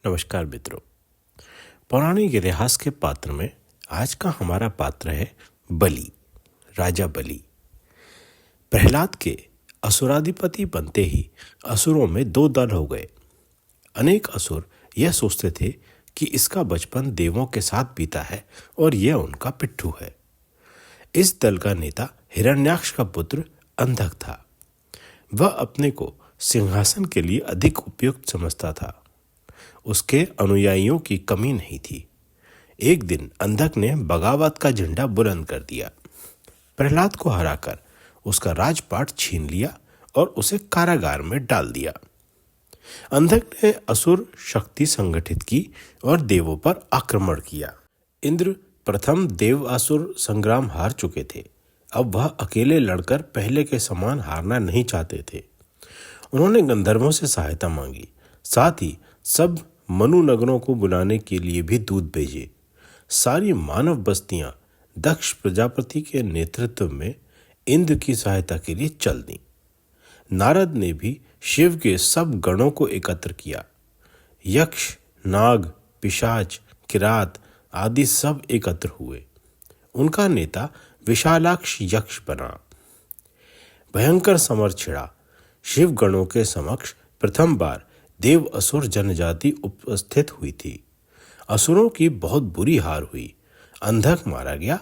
नमस्कार मित्रों। पौराणिक इतिहास के पात्र में आज का हमारा पात्र है बलि, राजा बलि। प्रहलाद के असुराधिपति बनते ही असुरों में दो दल हो गए। अनेक असुर यह सोचते थे कि इसका बचपन देवों के साथ बीता है और यह उनका पिट्ठू है। इस दल का नेता हिरण्याक्ष का पुत्र अंधक था। वह अपने को सिंहासन के लिए अधिक उपयुक्त समझता था। उसके अनुयायियों की कमी नहीं थी। एक दिन अंधक ने बगावत का झंडा बुलंद कर दिया। प्रहलाद को हराकर उसका राजपाट छीन लिया और उसे कारागार में डाल दिया। अंधक ने असुर शक्ति संगठित की और देवों पर आक्रमण किया। इंद्र प्रथम देव असुर संग्राम हार चुके थे। अब वह अकेले लड़कर पहले के समान हारना नहीं चाहते थे। उन्होंने गंधर्वों से सहायता मांगी। साथ ही सब मनु नगरों को बुलाने के लिए भी दूत भेजे। सारी मानव बस्तियां दक्ष प्रजापति के नेतृत्व में इंद्र की सहायता के लिए चल दी। नारद ने भी शिव के सब गणों को एकत्र किया। यक्ष, नाग, पिशाच, किरात आदि सब एकत्र हुए। उनका नेता विशालाक्ष यक्ष बना। भयंकर समर छिड़ा। शिव गणों के समक्ष प्रथम बार देव असुर जनजाति उपस्थित हुई थी। असुरों की बहुत बुरी हार हुई। अंधक मारा गया।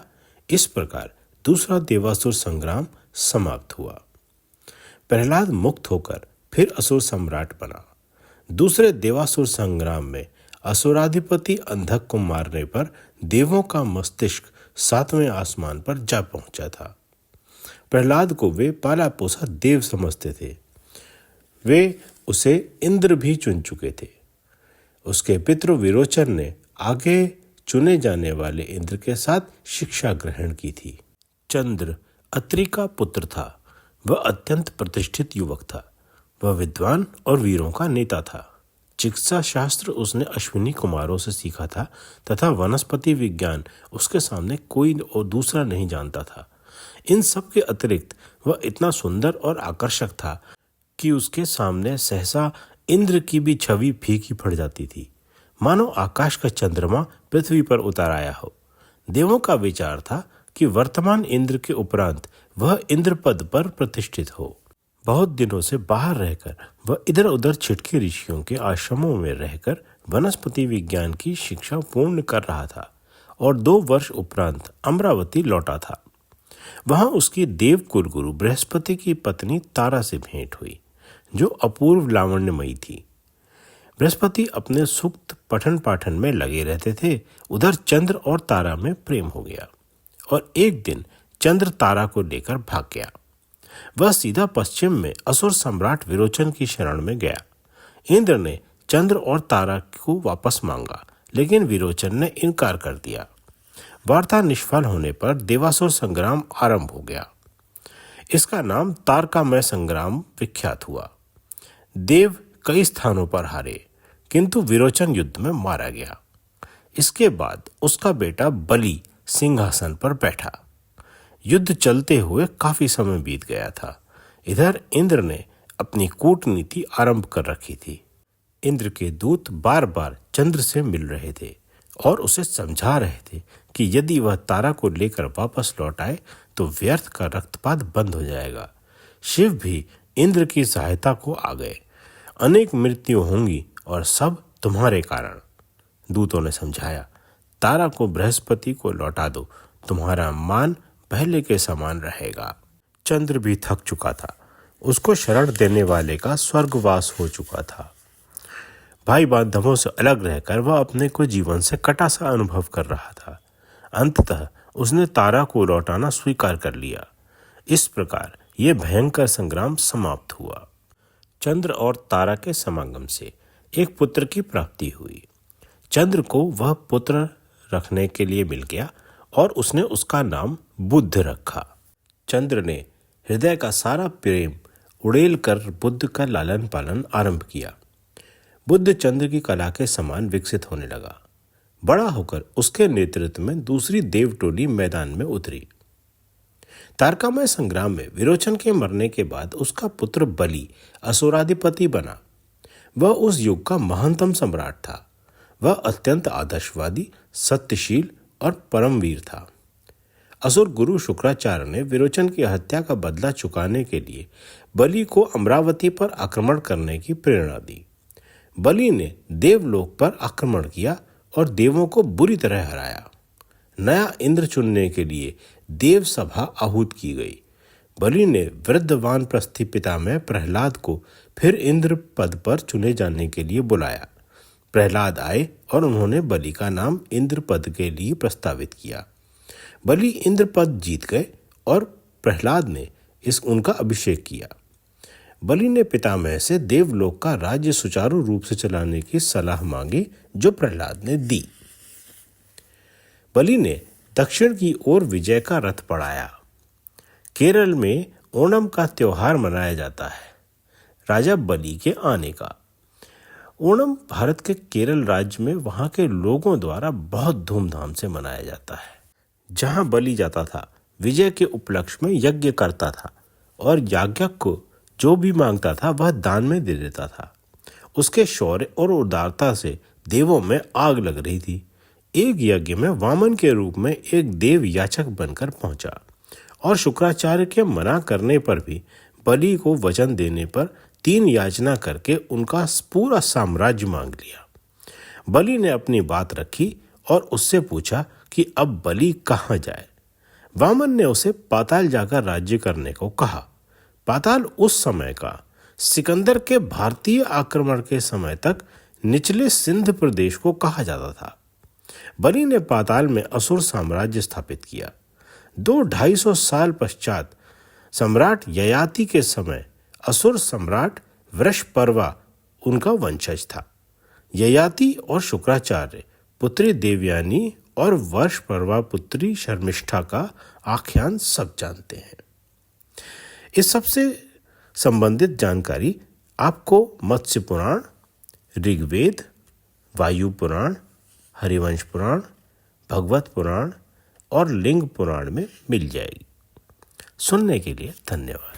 इस प्रकार दूसरा देवासुर संग्राम समाप्त हुआ। प्रहलाद मुक्त होकर फिर असुर सम्राट बना। दूसरे देवासुर संग्राम में असुराधिपति अंधक को मारने पर देवों का मस्तिष्क 7वें आसमान पर जा पहुंचा था। प्रहलाद को वे पाला पोसा देव समझते थे। वे उसे इंद्र भी चुन चुके थे। उसके पितृ विरोचन ने आगे चुने जाने वाले इंद्र के साथ शिक्षा ग्रहण की थी। चंद्र अत्रि का पुत्र था। वह अत्यंत प्रतिष्ठित युवक था। वह विद्वान और वीरों का नेता था। चिकित्सा शास्त्र उसने अश्विनी कुमारों से सीखा था तथा वनस्पति विज्ञान उसके सामने कोई और दूसरा नहीं जानता था। इन सब के अतिरिक्त वह इतना सुंदर और आकर्षक था कि उसके सामने सहसा इंद्र की भी छवि फीकी पड़ जाती थी, मानो आकाश का चंद्रमा पृथ्वी पर उतर आया हो। देवों का विचार था कि वर्तमान इंद्र के उपरांत वह इंद्र पद पर प्रतिष्ठित हो। बहुत दिनों से बाहर रहकर वह इधर उधर छिटके ऋषियों के आश्रमों में रहकर वनस्पति विज्ञान की शिक्षा पूर्ण कर रहा था और 2 वर्ष उपरांत अमरावती लौटा था। वहां उसकी देव कुलगुरु बृहस्पति की पत्नी तारा से भेंट हुई, जो अपूर्व लावण्यमयी थी। बृहस्पति अपने सूक्त पठन पाठन में लगे रहते थे। उधर चंद्र और तारा में प्रेम हो गया और एक दिन चंद्र तारा को लेकर भाग गया। वह सीधा पश्चिम में असुर सम्राट विरोचन की शरण में गया। इंद्र ने चंद्र और तारा को वापस मांगा, लेकिन विरोचन ने इनकार कर दिया। वार्ता निष्फल होने पर देवासुर संग्राम आरंभ हो गया। इसका नाम तारकामय संग्राम विख्यात हुआ। देव कई स्थानों पर हारे, किंतु विरोचन युद्ध में मारा गया। इसके बाद उसका बेटा बलि सिंहासन पर बैठा। युद्ध चलते हुए काफी समय बीत गया था। इधर इंद्र ने अपनी कूटनीति आरंभ कर रखी थी। इंद्र के दूत बार बार चंद्र से मिल रहे थे और उसे समझा रहे थे कि यदि वह तारा को लेकर वापस लौट आए तो व्यर्थ का रक्तपात बंद हो जाएगा। शिव भी इंद्र की सहायता को आ गए। अनेक मृत्यु होंगी और सब तुम्हारे कारण। दूतों ने समझाया, तारा को बृहस्पति को लौटा दो, तुम्हारा मान पहले के समान रहेगा। चंद्र भी थक चुका था। उसको शरण देने वाले का स्वर्गवास हो चुका था। भाई बांधवों से अलग रहकर वह अपने को जीवन से कटा सा अनुभव कर रहा था। अंततः उसने तारा को लौटाना स्वीकार कर लिया। इस प्रकार यह भयंकर संग्राम समाप्त हुआ। चंद्र और तारा के समागम से एक पुत्र की प्राप्ति हुई। चंद्र को वह पुत्र रखने के लिए मिल गया और उसने उसका नाम बुध रखा। चंद्र ने हृदय का सारा प्रेम उड़ेल कर बुध का लालन पालन आरंभ किया। बुध चंद्र की कला के समान विकसित होने लगा। बड़ा होकर उसके नेतृत्व में दूसरी देव टोली मैदान में उतरी। तारकामय संग्राम में विरोचन के मरने के बाद उसका पुत्र बलि असुराधिपति बना। वह उस युग का महानतम सम्राट था। वह अत्यंत आदर्शवादी, सत्यशील और परमवीर था। असुर गुरु शुक्राचार्य ने विरोचन की हत्या का बदला चुकाने के लिए बलि को अमरावती पर आक्रमण करने की प्रेरणा दी। बलि ने देवलोक पर आक्रमण किया और देवों को बुरी तरह हराया। नया इंद्र चुनने के लिए देव सभा आहूत की गई। बलि ने वृद्ध वानप्रस्थी पितामह प्रहलाद को फिर इंद्र पद पर चुने जाने के लिए बुलाया। प्रहलाद आए और उन्होंने बलि का नाम इंद्र पद के लिए प्रस्तावित किया। बलि इंद्र पद जीत गए और प्रहलाद ने उनका अभिषेक किया। बलि ने पितामह से देवलोक का राज्य सुचारू रूप से चलाने की सलाह मांगी, जो प्रहलाद ने दी। बलि ने दक्षिण की ओर विजय का रथ बढ़ाया। केरल में ओणम का त्योहार मनाया जाता है, राजा बलि के आने का। ओणम भारत के केरल राज्य में वहां के लोगों द्वारा बहुत धूमधाम से मनाया जाता है। जहां बलि जाता था, विजय के उपलक्ष्य में यज्ञ करता था और याज्ञक को जो भी मांगता था वह दान में दे देता था। उसके शौर्य और उदारता से देवों में आग लग रही थी। एक यज्ञ में वामन के रूप में एक देव याचक बनकर पहुंचा और शुक्राचार्य के मना करने पर भी बलि को वचन देने पर 3 याचना करके उनका पूरा साम्राज्य मांग लिया। बलि ने अपनी बात रखी और उससे पूछा कि अब बलि कहाँ जाए। वामन ने उसे पाताल जाकर राज्य करने को कहा। पाताल उस समय का सिकंदर के भारतीय आक्रमण के समय तक निचले सिंध प्रदेश को कहा जाता था। बलि ने पाताल में असुर साम्राज्य स्थापित किया। 200-250 साल पश्चात सम्राट ययाति के समय असुर सम्राट वृषपर्वा उनका वंशज था। ययाति और शुक्राचार्य पुत्री देवयानी और वृषपर्वा पुत्री शर्मिष्ठा का आख्यान सब जानते हैं। इस सबसे संबंधित जानकारी आपको मत्स्य पुराण, ऋग्वेद, वायु पुराण, हरिवंश पुराण, भगवत पुराण और लिंग पुराण में मिल जाएगी। सुनने के लिए धन्यवाद।